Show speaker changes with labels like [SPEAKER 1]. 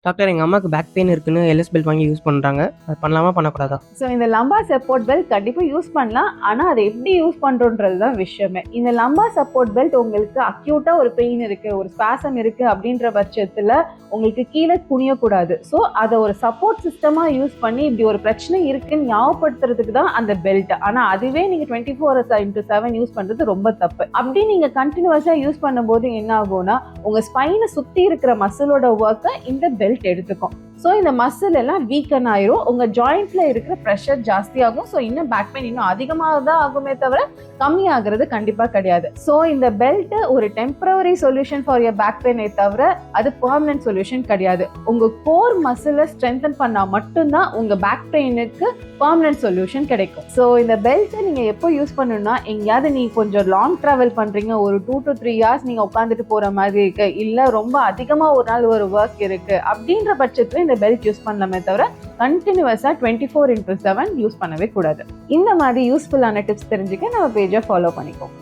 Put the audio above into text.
[SPEAKER 1] Doctor எங்கள் அம்மாவுக்கு back pain இருக்குன்னு எல்எஸ் பெல்ட் வாங்கி யூஸ் பண்ணுறாங்க. அது பண்ணலாமா பண்ணக்கூடாதா?
[SPEAKER 2] ஸோ இந்த லம்பா சப்போர்ட் பெல்ட் கண்டிப்பாக யூஸ் பண்ணலாம். ஆனால் அதை எப்படி யூஸ் பண்ணுறோன்றது தான் விஷயமே. இந்த லம்பா சப்போர்ட் பெல்ட் உங்களுக்கு அக்யூட்டாக ஒரு பெயின் இருக்குது, ஒரு ஸ்பாசம் இருக்குது அப்படின்ற பட்சத்தில் உங்களுக்கு கீழே குனியக்கூடாது. ஸோ அதை ஒரு சப்போர்ட் சிஸ்டமாக யூஸ் பண்ணி இப்படி ஒரு பிரச்சனை இருக்குன்னு ஞாபகப்படுத்துறதுக்கு தான் அந்த பெல்ட். ஆனால் அதுவே நீங்கள் 24/7 யூஸ் பண்ணுறது ரொம்ப தப்பு. அப்படி நீங்கள் கண்டினியூஸாக யூஸ் பண்ணும்போது என்ன ஆகும்னா உங்கள் ஸ்பைனை சுற்றி இருக்கிற மசிலோட ஒர்க்கை இந்த பெல்ட் எடுத்துக்கும். ஸோ இந்த மசில் எல்லாம் வீக்கன் ஆயிரும், உங்கள் ஜாயிண்ட்ல இருக்கிற ப்ரெஷர் ஜாஸ்தியாகும். ஸோ இன்னும் பேக் பெயின் இன்னும் அதிகமாக தான் ஆகுமே தவிர கம்மியாகிறது கண்டிப்பாக கிடையாது. ஸோ இந்த பெல்ட் ஒரு temporary solution for your back பெயினை தவிர அது பெர்மனன்ட் சொல்யூஷன் கிடையாது. உங்கள் கோர் மசிலை ஸ்ட்ரென்தன் பண்ணால் மட்டும்தான் உங்கள் பேக் பெயினுக்கு பெர்மனன்ட் சொல்யூஷன் கிடைக்கும். ஸோ இந்த பெல்ட்டை நீங்கள் எப்போ யூஸ் பண்ணணும்னா, எங்கேயாவது நீங்கள் கொஞ்சம் லாங் ட்ராவல் பண்ணுறீங்க, ஒரு 2 to 3 hours நீங்கள் உட்காந்துட்டு போகிற மாதிரி இருக்கு, இல்லை ரொம்ப அதிகமாக ஒரு நாள் ஒரு ஒர்க் இருக்கு அப்படின்ற பட்சத்தில் இந்த பெல்ட் யூஸ் பண்ணலாமே தவிர கண்டினியூஸா 24/7 யூஸ் பண்ணவே கூடாது. இந்த மாதிரி யூஸ்ஃபுல்லான டிப்ஸ் தெரிஞ்சுக்க நம்ம பேஜை ஃபாலோ பண்ணிக்கோங்க.